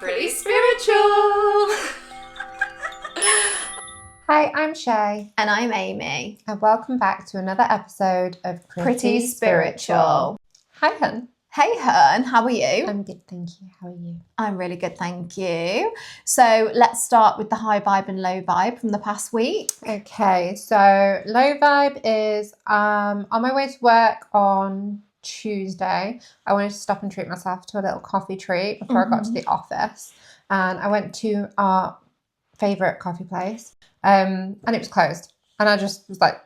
Pretty spiritual. Hi, I'm Shay. And I'm Amy. And welcome back to another episode of Pretty Spiritual. Hi, hun. Hey, hun. How are you? I'm good, thank you. How are you? I'm really good, thank you. So let's start with the high vibe and low vibe from the past week. Okay, so low vibe is on my way to work on Tuesday. I wanted to stop and treat myself to a little coffee treat before I got to the office. And I went to our favourite coffee place and it was closed. And I just was like,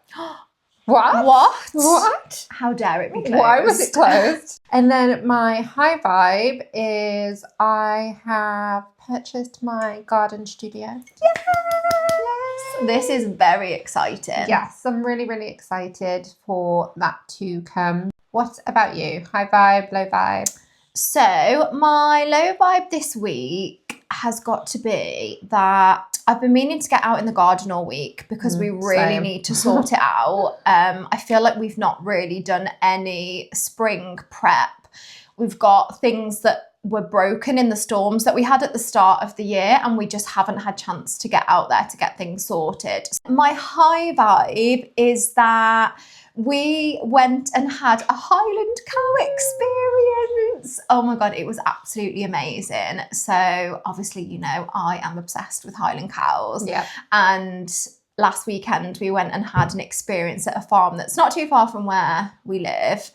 What? How dare it be closed? Why was it closed? And then my high vibe is I have purchased my garden studio. Yes! This is very exciting. Yes, I'm really, really excited for that to come. What about you? High vibe, low vibe? So my low vibe this week has got to be that I've been meaning to get out in the garden all week because we really need to sort it out. I feel like we've not really done any spring prep. We've got things that were broken in the storms that we had at the start of the year and we just haven't had chance to get out there to get things sorted. My high vibe is that we went and had a Highland cow experience. Oh my God, it was absolutely amazing. So obviously, you know, I am obsessed with Highland cows. Yeah. And last weekend we went and had an experience at a farm that's not too far from where we live.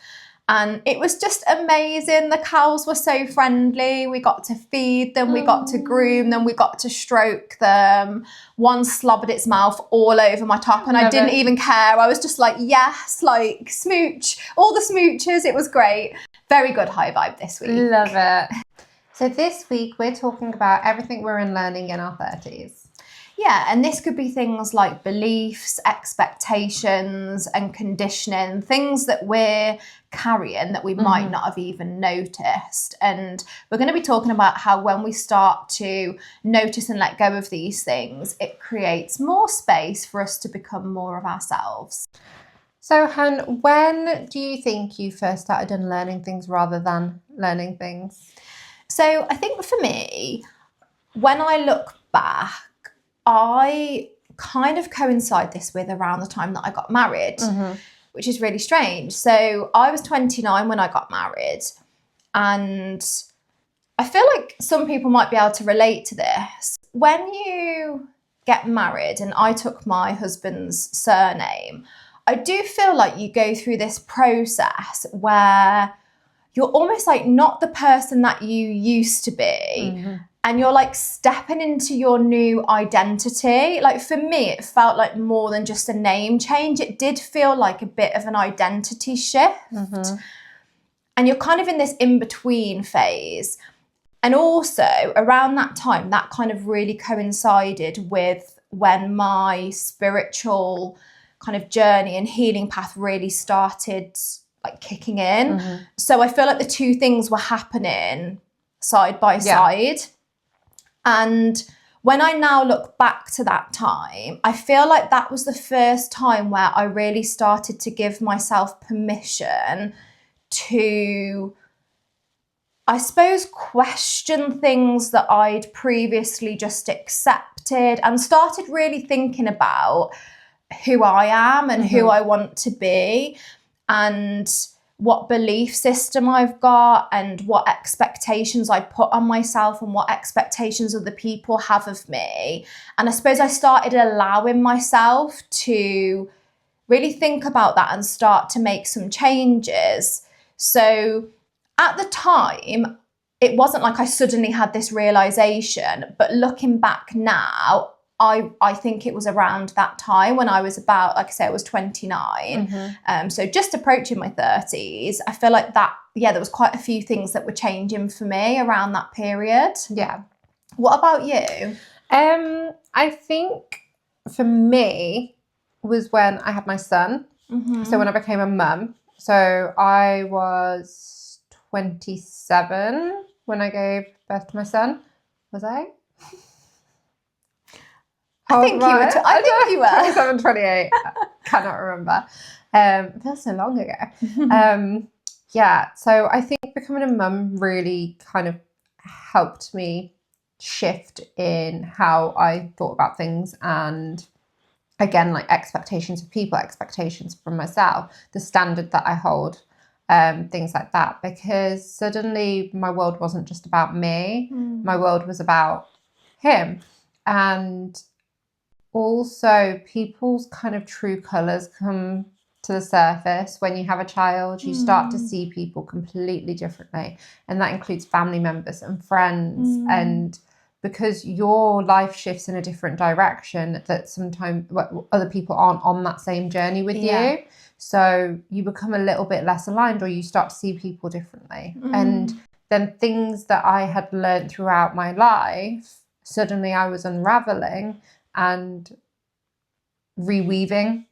And it was just amazing. The cows were so friendly. We got to feed them, we got to groom them, we got to stroke them. One slobbered its mouth all over my top and I didn't even care. I was just like, yes, like smooch, all the smooches. It was great. Very good high vibe this week. Love it. So this week we're talking about everything we're unlearning in our 30s. Yeah, and this could be things like beliefs, expectations and conditioning, things that we're carrying that we might not have even noticed. And we're going to be talking about how when we start to notice and let go of these things, it creates more space for us to become more of ourselves. So, hun, when do you think you first started unlearning things rather than learning things? So I think for me, when I look back, I kind of coincide this with around the time that I got married, which is really strange. So I was 29 when I got married, and I feel like some people might be able to relate to this. When you get married, and I took my husband's surname, I do feel like you go through this process where you're almost like not the person that you used to be. And you're like stepping into your new identity. Like for me, it felt like more than just a name change. It did feel like a bit of an identity shift. And you're kind of in this in-between phase. And also around that time, that kind of really coincided with when my spiritual kind of journey and healing path really started like kicking in. So I feel like the two things were happening side by side. And when I now look back to that time, I feel like that was the first time where I really started to give myself permission to, I suppose, question things that I'd previously just accepted and started really thinking about who I am and who I want to be and what belief system I've got and what expectations I put on myself and what expectations other people have of me. And I suppose I started allowing myself to really think about that and start to make some changes. So at the time, it wasn't like I suddenly had this realization, but looking back now, I think it was around that time when I was about, like I say, I was 29. So just approaching my 30s, I feel like that, there was quite a few things that were changing for me around that period. Yeah. What about you? I think for me was when I had my son. So when I became a mum. So I was 27 when I gave birth to my son. Was I? I think you were. 27, 28. Cannot remember. It feels so long ago. So I think becoming a mum really kind of helped me shift in how I thought about things, and again, like expectations of people, expectations from myself, the standard that I hold, things like that, because suddenly my world wasn't just about me. My world was about him. And also people's kind of true colours come to the surface when you have a child. You start to see people completely differently, and that includes family members and friends. And because your life shifts in a different direction, that sometimes other people aren't on that same journey with you, so you become a little bit less aligned, or you start to see people differently. And then things that I had learned throughout my life, suddenly I was unraveling and reweaving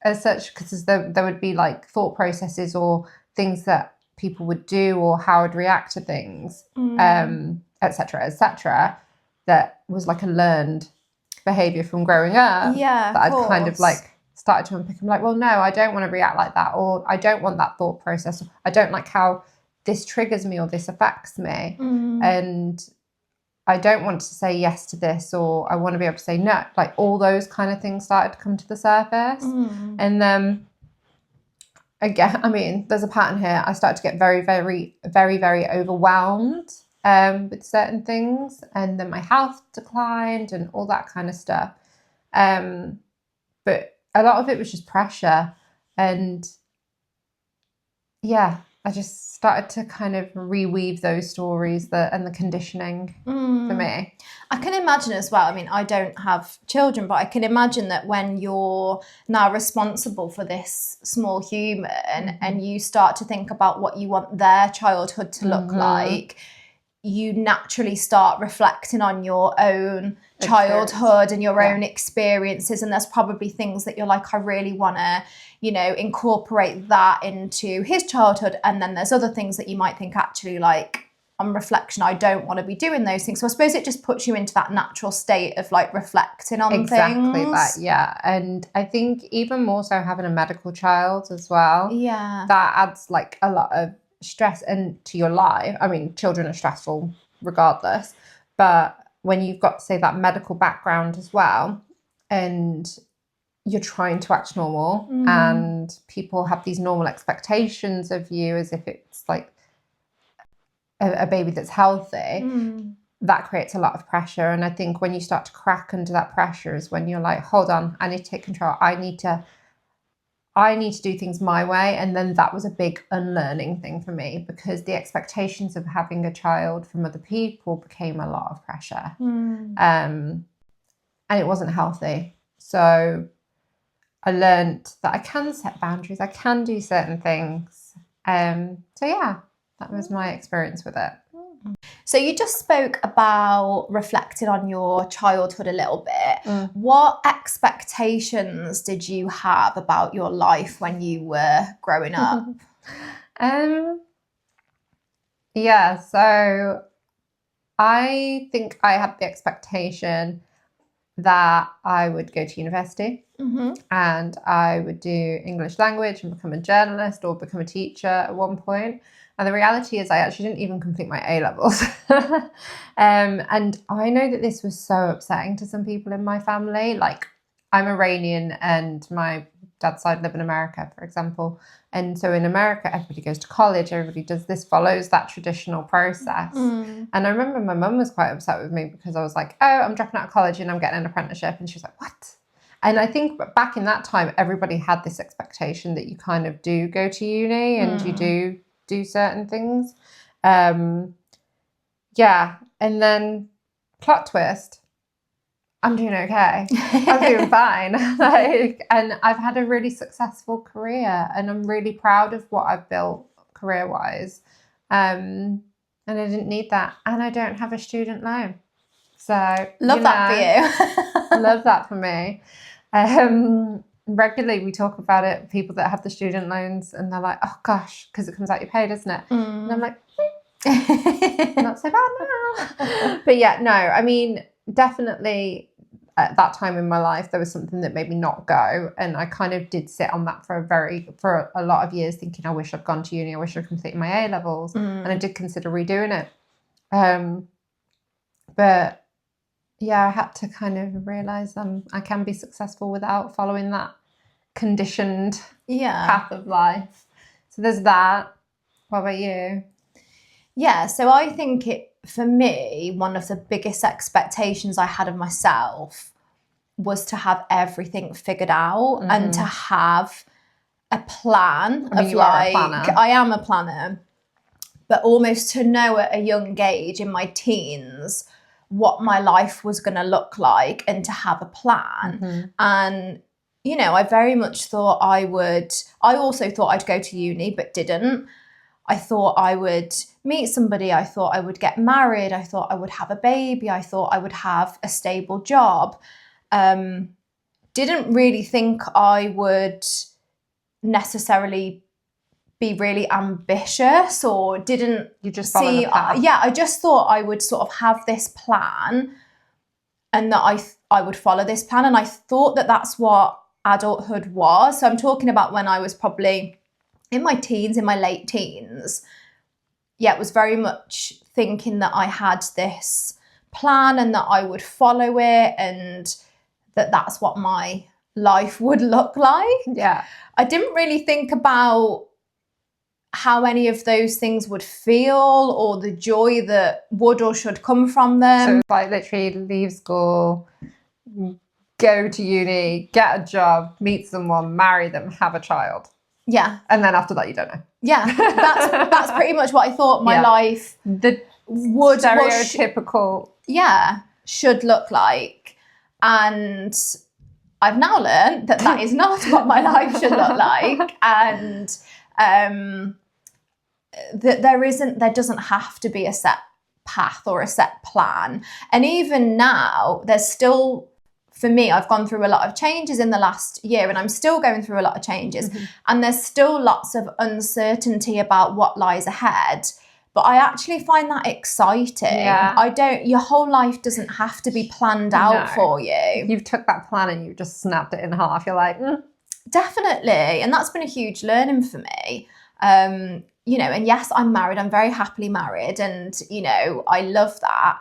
as such, because there would be like thought processes or things that people would do or how I'd react to things, etc., that was like a learned behavior from growing up, that I'd kind of like started to unpick. I'm like, well, no, I don't want to react like that, or I don't want that thought process, or I don't like how this triggers me or this affects me, and I don't want to say yes to this, or I want to be able to say no. Like all those kind of things started to come to the surface. And then again, I mean, there's a pattern here. I started to get very, very, very, very overwhelmed with certain things, and then my health declined and all that kind of stuff. But a lot of it was just pressure, and yeah, I just started to kind of reweave those stories and the conditioning for me. I can imagine as well, I mean, I don't have children, but I can imagine that when you're now responsible for this small human and you start to think about what you want their childhood to look like, you naturally start reflecting on your own childhood and your own experiences, and there's probably things that you're like, I really want to, you know, incorporate that into his childhood, and then there's other things that you might think, actually, like, on reflection, I don't want to be doing those things. So I suppose it just puts you into that natural state of like reflecting on things. Exactly that, yeah. And I think even more so having a medical child as well, that adds like a lot of stress into your life. I mean, children are stressful regardless, but when you've got, say, that medical background as well, and you're trying to act normal, and people have these normal expectations of you as if it's like a baby that's healthy, that creates a lot of pressure. And I think when you start to crack under that pressure is when you're like, hold on, I need to take control. I need to do things my way. And then that was a big unlearning thing for me, because the expectations of having a child from other people became a lot of pressure. And it wasn't healthy. So I learned that I can set boundaries. I can do certain things. So yeah, that was my experience with it. So you just spoke about reflecting on your childhood a little bit. What expectations did you have about your life when you were growing up? Yeah, so I think I had the expectation that I would go to university and I would do English language and become a journalist or become a teacher at one point. And the reality is I actually didn't even complete my A-levels. And I know that this was so upsetting to some people in my family. Like, I'm Iranian and my dad's side live in America, for example. And so in America, everybody goes to college, everybody does this, follows that traditional process. And I remember my mum was quite upset with me because I was like, oh, I'm dropping out of college and I'm getting an apprenticeship. And she was like, what? And I think back in that time, everybody had this expectation that you kind of do go to uni and you do certain things. Yeah. And then plot twist, I'm doing okay. I'm doing fine. And I've had a really successful career, and I'm really proud of what I've built career-wise. And I didn't need that. And I don't have a student loan. So love that for you. Love that for me. Regularly we talk about it, people that have the student loans, and they're like, oh gosh, because it comes out your pay, doesn't it? And I'm like, not so bad now. But yeah, no, I mean, definitely at that time in my life, there was something that made me not go. And I kind of did sit on that for a lot of years, thinking, I wish I'd gone to uni, I wish I'd completed my A-levels. And I did consider redoing it. But yeah, I had to kind of realize I can be successful without following that conditioned path of life. So there's that. What about you? Yeah, so I think for me, one of the biggest expectations I had of myself was to have everything figured out and to have a plan of you are a planner. I am a planner, but almost to know at a young age in my teens what my life was going to look like and to have a plan. And, you know, I very much thought I also thought I'd go to uni, but didn't. I thought I would meet somebody. I thought I would get married. I thought I would have a baby. I thought I would have a stable job. Didn't really think I would necessarily be really ambitious, or didn't you just see I just thought I would sort of have this plan and that I would follow this plan, and I thought that that's what adulthood was. So I'm talking about when I was probably in my teens, in my late teens. Yeah, it was very much thinking that I had this plan and that I would follow it and that that's what my life would look like. Yeah. I didn't really think about how any of those things would feel or the joy that would or should come from them. So it's like literally leave school, go to uni, get a job, meet someone, marry them, have a child. Yeah. And then after that, you don't know. Yeah. That's pretty much what I thought my life would stereotypical should look like. And I've now learned that is not what my life should look like. And that there doesn't have to be a set path or a set plan. And even now, there's still, for me, I've gone through a lot of changes in the last year, and I'm still going through a lot of changes. And there's still lots of uncertainty about what lies ahead. But I actually find that exciting. Yeah. Your whole life doesn't have to be planned out for you. You've took that plan and you've just snapped it in half. You're like, Definitely. And that's been a huge learning for me. You know, and yes, I'm married. I'm very happily married. And, you know, I love that.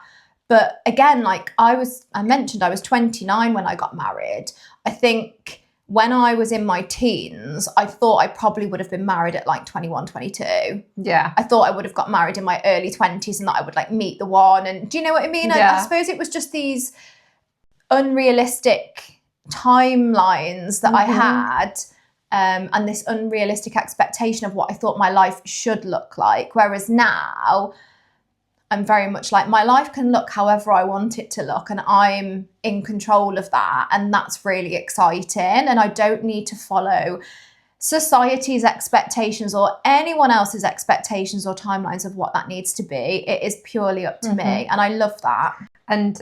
But again, like I mentioned I was 29 when I got married. I think when I was in my teens, I thought I probably would have been married at like 21, 22. Yeah. I thought I would have got married in my early 20s and that I would like meet the one. And do you know what I mean? I suppose it was just these unrealistic timelines that I had. And this unrealistic expectation of what I thought my life should look like. Whereas now, I'm very much like, my life can look however I want it to look, and I'm in control of that. And that's really exciting. And I don't need to follow society's expectations or anyone else's expectations or timelines of what that needs to be. It is purely up to me. And I love that. And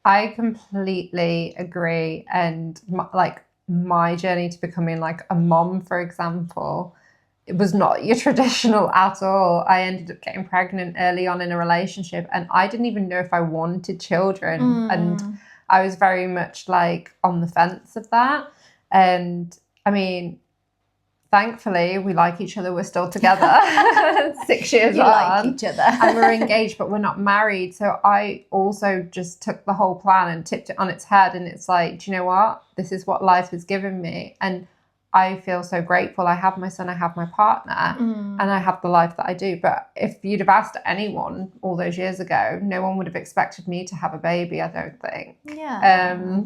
I completely agree. And my journey to becoming like a mom, for example, it was not your traditional at all. I ended up getting pregnant early on in a relationship, and I didn't even know if I wanted children. And I was very much like on the fence of that. And I mean, thankfully, we like each other. We're still together 6 years you on. Like each other. And we're engaged, but we're not married. So I also just took the whole plan and tipped it on its head. And it's like, do you know what? This is what life has given me. And I feel so grateful. I have my son, I have my partner, and I have the life that I do. But if you'd have asked anyone all those years ago, no one would have expected me to have a baby, I don't think. Yeah.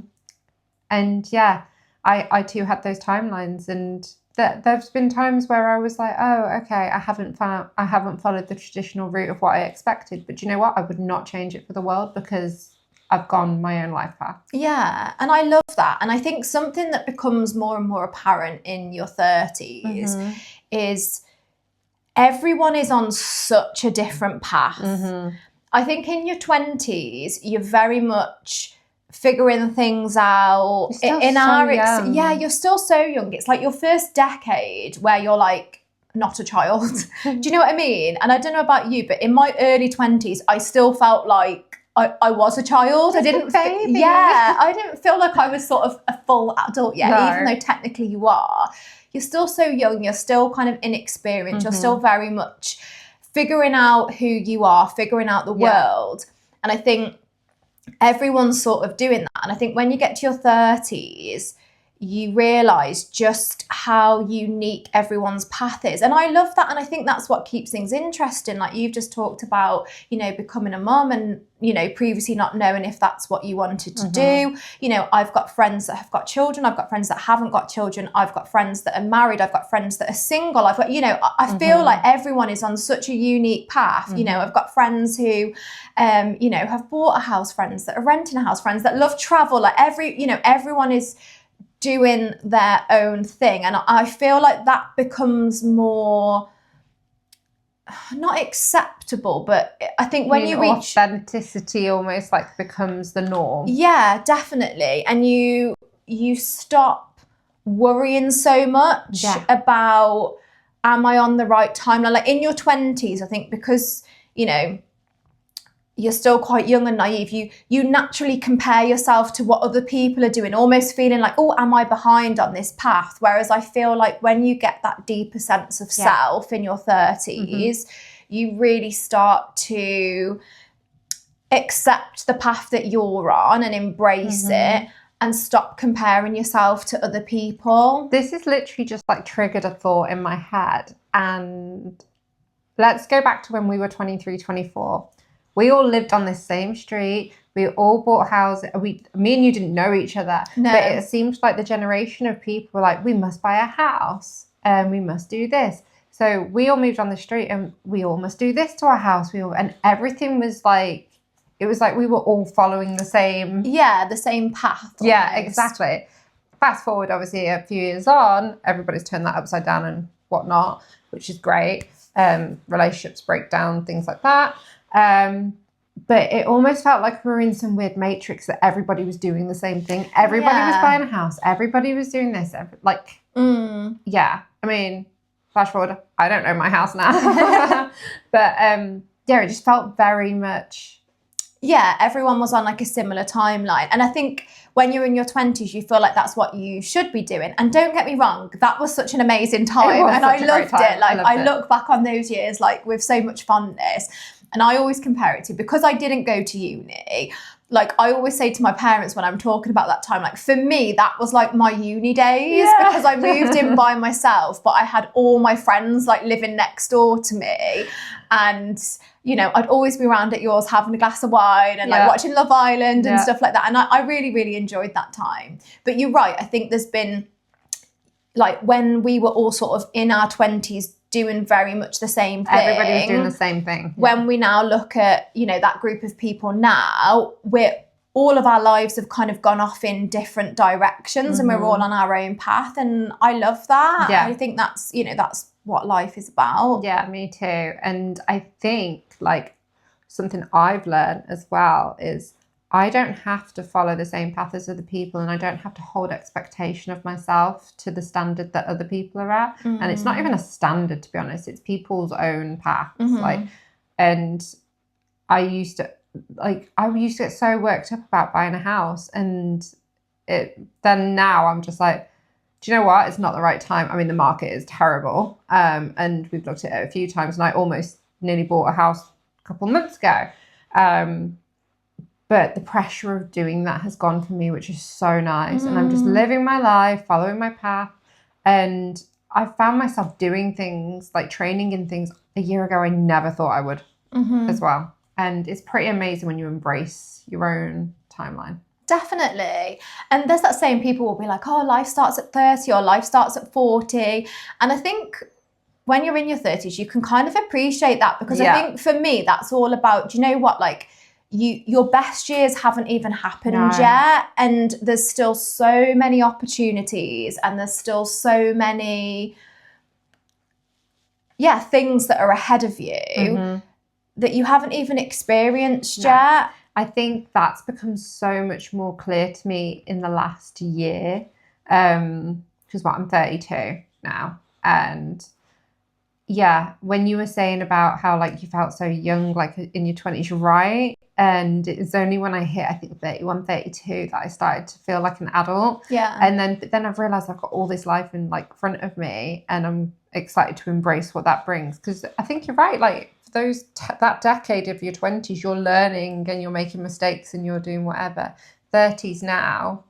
And yeah, I too had those timelines, and there's been times where I was like, oh, okay, I haven't followed the traditional route of what I expected. But you know what? I would not change it for the world, because I've gone my own life path. Yeah, and I love that. And I think something that becomes more and more apparent in your 30s is everyone is on such a different path. I think in your 20s, you're very much figuring things out. You're still so young. It's like your first decade where you're like not a child. Do you know what I mean? And I don't know about you, but in my early 20s, I still felt like I was a child. I didn't feel like I was sort of a full adult yet, even though technically you are. You're still so young. You're still kind of inexperienced. You're still very much figuring out who you are, figuring out the world. And I think everyone's sort of doing that. And I think when you get to your 30s, you realise just how unique everyone's path is. And I love that. And I think that's what keeps things interesting. Like you've just talked about, you know, becoming a mum and, you know, previously not knowing if that's what you wanted to do. You know, I've got friends that have got children. I've got friends that haven't got children. I've got friends that are married. I've got friends that are single. I've got, you know, I feel like everyone is on such a unique path. You know, I've got friends who, you know, have bought a house, friends that are renting a house, friends that love travel. Like everyone is doing their own thing, and I feel like that becomes more not acceptable, but I think when you reach authenticity almost like becomes the norm. Yeah, definitely. And you stop worrying so much about, am I on the right timeline? Like in your 20s, I think, because, you know, you're still quite young and naive, you naturally compare yourself to what other people are doing, almost feeling like, oh, am I behind on this path? Whereas I feel like when you get that deeper sense of self in your 30s, you really start to accept the path that you're on and embrace it and stop comparing yourself to other people. This is literally just like triggered a thought in my head. And let's go back to when we were 23, 24. We all lived on this same street. We all bought houses. Me and you didn't know each other. No. But it seemed like the generation of people were like, we must buy a house and we must do this. So we all moved on the street and we all must do this to our house. And everything was like, it was like we were all following the same. Yeah, the same path. Almost. Yeah, exactly. Fast forward, obviously, a few years on, everybody's turned that upside down and whatnot, which is great. Relationships break down, things like that. But it almost felt like we were in some weird matrix that everybody was doing the same thing. Everybody was buying a house. Everybody was doing this. Yeah. I mean, flash forward, I don't own my house now. But it just felt very much. Yeah, everyone was on like a similar timeline. And I think when you're in your 20s, you feel like that's what you should be doing. And don't get me wrong, that was such an amazing time. And I loved it. Like I look back on those years like with so much fondness. And I always compare it to, because I didn't go to uni, like I always say to my parents when I'm talking about that time, like for me, that was like my uni days because I moved in by myself, but I had all my friends like living next door to me. And, you know, I'd always be around at yours having a glass of wine and like watching Love Island and stuff like that. And I really, really enjoyed that time. But you're right. I think there's been like when we were all sort of in our 20s doing very much the same thing. Everybody was doing the same thing. Yeah. When we now look at, you know, that group of people now, all of our lives have kind of gone off in different directions and we're all on our own path. And I love that. Yeah. I think that's, you know, that's what life is about. Yeah, me too. And I think like something I've learned as well is I don't have to follow the same path as other people, and I don't have to hold expectation of myself to the standard that other people are at. And it's not even a standard, to be honest. It's people's own paths. And I used to get so worked up about buying a house, and then now I'm just like, do you know what? It's not the right time. I mean, the market is terrible. And we've looked at it a few times, and I almost nearly bought a house a couple of months ago. But the pressure of doing that has gone from me, which is so nice. And I'm just living my life, following my path. And I found myself doing things, like training in things a year ago I never thought I would as well. And it's pretty amazing when you embrace your own timeline. Definitely. And there's that saying, people will be like, oh, life starts at 30 or life starts at 40. And I think when you're in your 30s, you can kind of appreciate that, because I think for me, that's all about, do you know what, like, your best years haven't even happened yet, and there's still so many opportunities, and there's still so many things that are ahead of you that you haven't even experienced yet. I think that's become so much more clear to me in the last year, because I'm 32 now, and when you were saying about how like you felt so young, like in your 20s, you're right. And it's only when I hit, I think 31, 32 that I started to feel like an adult. Yeah. And then I've realized I've got all this life in like front of me, and I'm excited to embrace what that brings. Because I think you're right. Like that decade of your 20s, you're learning and you're making mistakes and you're doing whatever. 30s now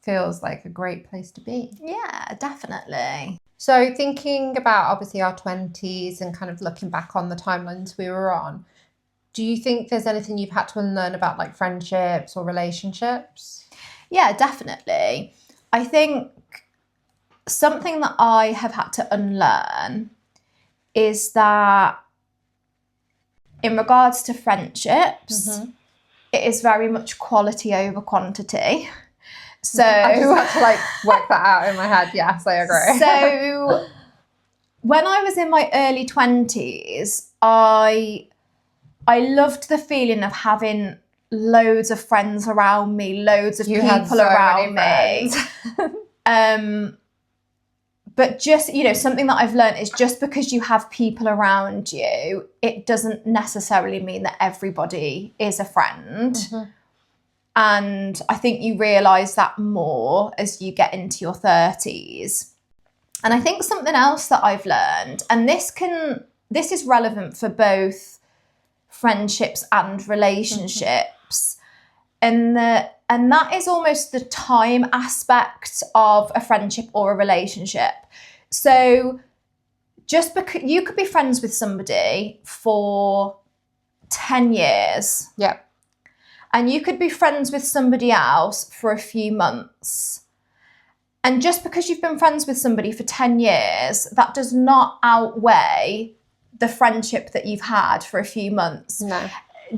feels like a great place to be. Yeah, definitely. So thinking about obviously our 20s and kind of looking back on the timelines we were on, do you think there's anything you've had to unlearn about like friendships or relationships? Yeah, definitely. I think something that I have had to unlearn is that in regards to friendships, it is very much quality over quantity. So I just had to like work that out in my head. Yes, I agree. So when I was in my early 20s, I loved the feeling of having loads of friends around me, loads of people around me. But just, you know, something that I've learned is just because you have people around you, it doesn't necessarily mean that everybody is a friend. And I think you realise that more as you get into your 30s. And I think something else that I've learned, and this is relevant for both friendships and relationships, and that is almost the time aspect of a friendship or a relationship. So just because you could be friends with somebody for 10 years. Yep. And you could be friends with somebody else for a few months. And just because you've been friends with somebody for 10 years, that does not outweigh the friendship that you've had for a few months. No.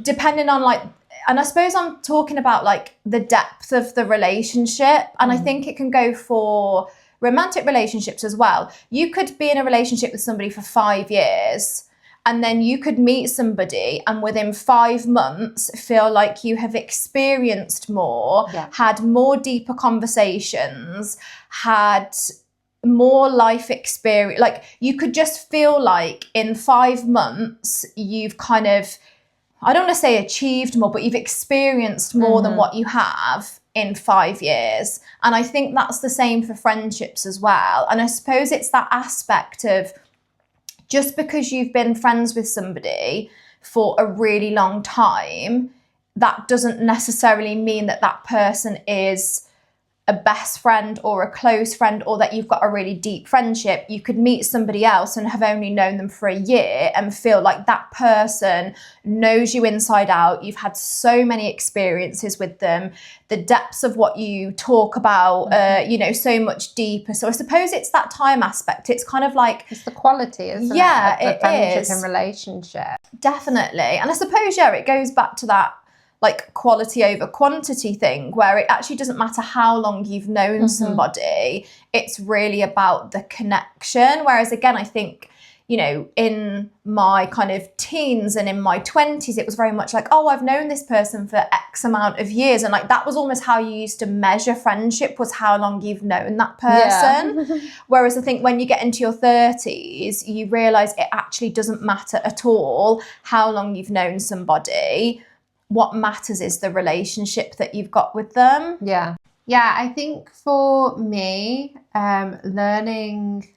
Depending on like, and I suppose I'm talking about like the depth of the relationship. And I think it can go for romantic relationships as well. You could be in a relationship with somebody for 5 years, and then you could meet somebody and within 5 months feel like you have experienced more, had more deeper conversations, had more life experience. Like you could just feel like in 5 months you've kind of, I don't want to say achieved more, but you've experienced more than what you have in 5 years. And I think that's the same for friendships as well. And I suppose it's that aspect of just because you've been friends with somebody for a really long time, that doesn't necessarily mean that that person is a best friend or a close friend, or that you've got a really deep friendship. You could meet somebody else and have only known them for a year and feel like that person knows you inside out. You've had so many experiences with them, the depths of what you talk about, you know, so much deeper. So I suppose it's that time aspect. It's kind of like, it's the quality, isn't it? Yeah, The friendship is. and relationship. Definitely. And I suppose, yeah, it goes back to that like quality over quantity thing, where it actually doesn't matter how long you've known somebody, it's really about the connection. Whereas again, I think, you know, in my kind of teens and in my 20s, it was very much like, oh, I've known this person for X amount of years. And like, that was almost how you used to measure friendship, was how long you've known that person. Yeah. Whereas I think when you get into your 30s, you realise it actually doesn't matter at all how long you've known somebody. What matters is the relationship that you've got with them. Yeah. Yeah, I think for me, learning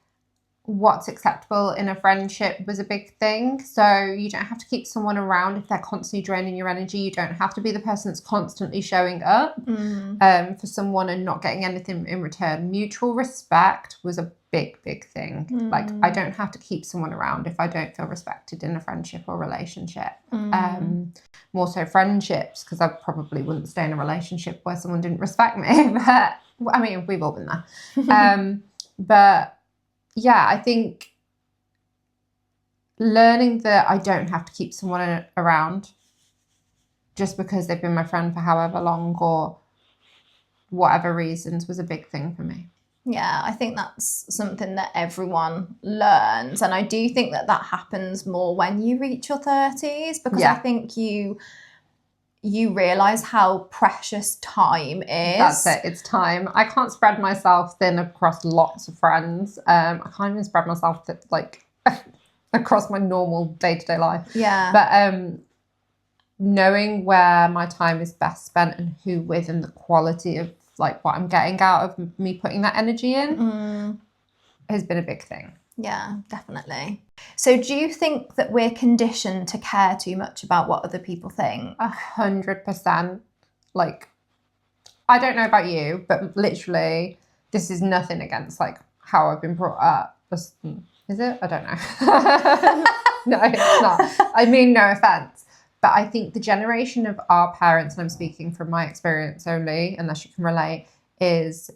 what's acceptable in a friendship was a big thing. So you don't have to keep someone around if they're constantly draining your energy. You don't have to be the person that's constantly showing up for someone and not getting anything in return. Mutual respect was a big thing. Like, I don't have to keep someone around if I don't feel respected in a friendship or relationship. More so friendships, because I probably wouldn't stay in a relationship where someone didn't respect me. But I mean, we've all been there. But yeah, I think learning that I don't have to keep someone around just because they've been my friend for however long or whatever reasons was a big thing for me. Yeah, I think that's something that everyone learns. And I do think that that happens more when you reach your 30s, because I think you realise how precious time is. That's it, it's time. I can't spread myself thin across lots of friends. I can't even spread myself like across my normal day-to-day life. Yeah. But knowing where my time is best spent and who with, and the quality of like what I'm getting out of me putting that energy in has been a big thing. Yeah, definitely. So do you think that we're conditioned to care too much about what other people think? 100%. Like, I don't know about you, but literally, this is nothing against like how I've been brought up. Is it? I don't know. No, it's not. I mean, no offense. But I think the generation of our parents, and I'm speaking from my experience only, unless you can relate, is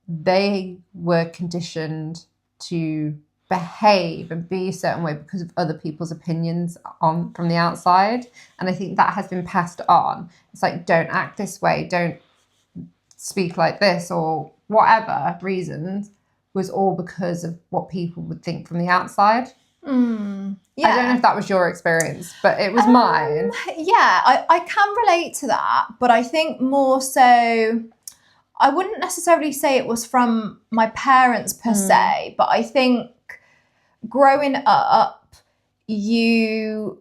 they were conditioned to behave and be a certain way because of other people's opinions on from the outside. And I think that has been passed on. It's like, don't act this way, don't speak like this, or whatever reasons, was all because of what people would think from the outside. Yeah. I don't know if that was your experience, but it was mine. Yeah, I can relate to that, but I think more so, I wouldn't necessarily say it was from my parents per se, but I think growing up, you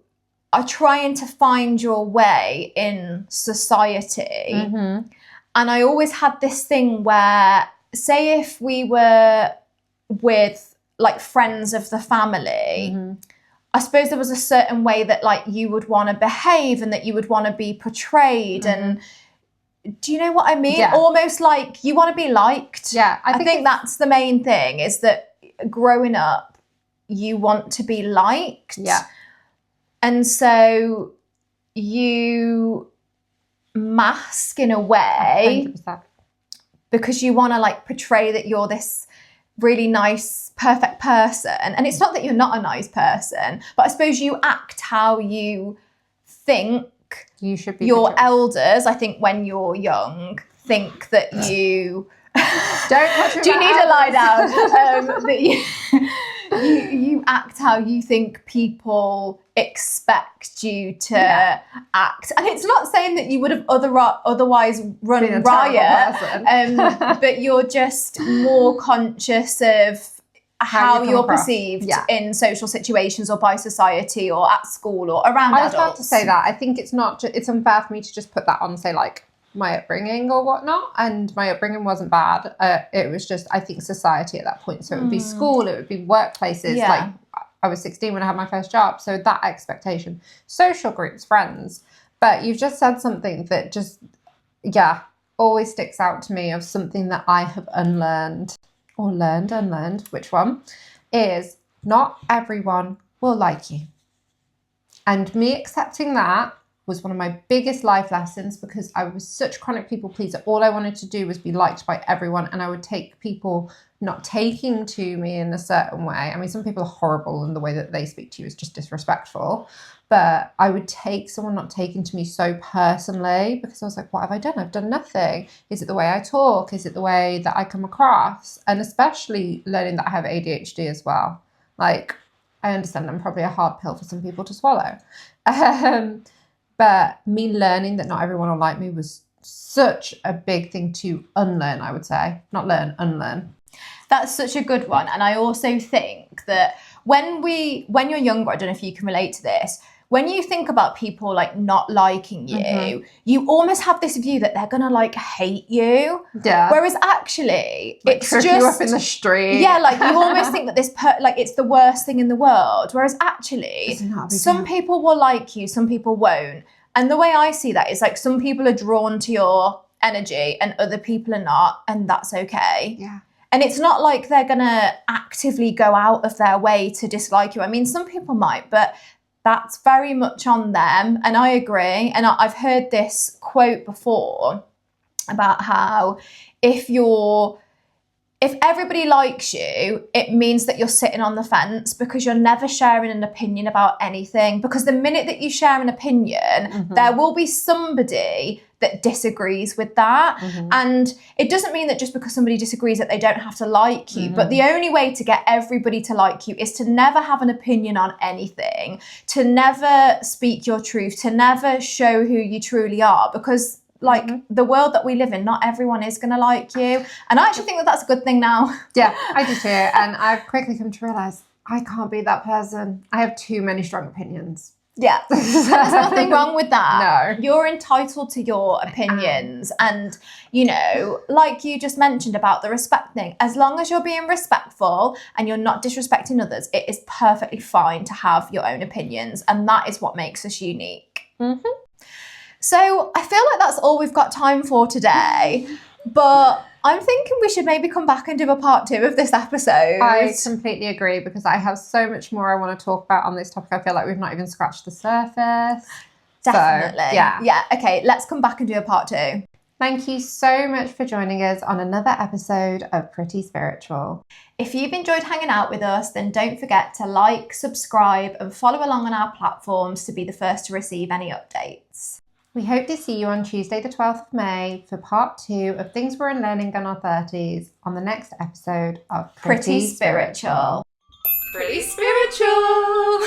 are trying to find your way in society. Mm-hmm. And I always had this thing where, say if we were with like friends of the family, I suppose there was a certain way that like you would want to behave and that you would want to be portrayed. And do you know what I mean? Yeah. Almost like you want to be liked. Yeah, I think that's the main thing, is that growing up, you want to be liked. Yeah. And so you mask in a way 100%. because you want to like portray that you're this really nice, perfect person. And it's not that you're not a nice person, but I suppose you act how you think You should be your portrayed. elders, I think when you're young, think that you... Don't touch me. Do you need to lie down? That you act how you think people expect you to act. And it's not saying that you would have otherwise run Been a riot, terrible person. but you're just more conscious of how you you're come across. perceived in social situations or by society or at school or around I was adults. about to say that. I think it's not. It's unfair for me to just put that on, say like my upbringing or whatnot. And my upbringing wasn't bad. It was just, I think, society at that point. So it would be school, it would be workplaces. Yeah. Like I was 16 when I had my first job. So that expectation, social groups, friends. But you've just said something that just, always sticks out to me of something that I have unlearned or unlearned, which one, is not everyone will like you. And me accepting that was one of my biggest life lessons, because I was such chronic people pleaser. All I wanted to do was be liked by everyone, and I would take people not taking to me in a certain way. I mean, some people are horrible, and the way that they speak to you is just disrespectful. But I would take someone not taking to me so personally, because I was like, what have I done? I've done nothing. Is it the way I talk? Is it the way that I come across? And especially learning that I have ADHD as well. Like, I understand I'm probably a hard pill for some people to swallow. But me learning that not everyone will like me was such a big thing to unlearn, I would say. Not learn, unlearn. That's such a good one. And I also think that when you're younger, I don't know if you can relate to this, when you think about people like not liking you, you almost have this view that they're gonna like hate you. Yeah. Whereas actually, Like, it's trip just you up in the street. Yeah, like you almost think that like it's the worst thing in the world. Whereas actually, some people will like you, some people won't. And the way I see that is like some people are drawn to your energy and other people are not, and that's okay. Yeah. And it's not like they're gonna actively go out of their way to dislike you. I mean, some people might, but that's very much on them. And I agree. And I've heard this quote before about how if everybody likes you, it means that you're sitting on the fence because you're never sharing an opinion about anything. Because the minute that you share an opinion, there will be somebody that disagrees with that. And it doesn't mean that just because somebody disagrees that they don't have to like you. But the only way to get everybody to like you is to never have an opinion on anything, to never speak your truth, to never show who you truly are. Because like the world that we live in, not everyone is going to like you. And I actually think that that's a good thing now. Yeah, I do too. And I've quickly come to realise I can't be that person. I have too many strong opinions. Yeah. There's nothing wrong with that. No. You're entitled to your opinions. And, you know, like you just mentioned about the respect thing, as long as you're being respectful and you're not disrespecting others, it is perfectly fine to have your own opinions. And that is what makes us unique. Mm-hmm. So I feel like that's all we've got time for today. But I'm thinking we should maybe come back and do a part 2 of this episode. I completely agree, because I have so much more I want to talk about on this topic. I feel like we've not even scratched the surface. Definitely. So, yeah. Yeah. Okay, let's come back and do a part 2. Thank you so much for joining us on another episode of Pretty Spiritual. If you've enjoyed hanging out with us, then don't forget to like, subscribe, and follow along on our platforms to be the first to receive any updates. We hope to see you on Tuesday the 12th of May for part 2 of Things We're Unlearning in our 30s on the next episode of Pretty Spiritual. Pretty spiritual.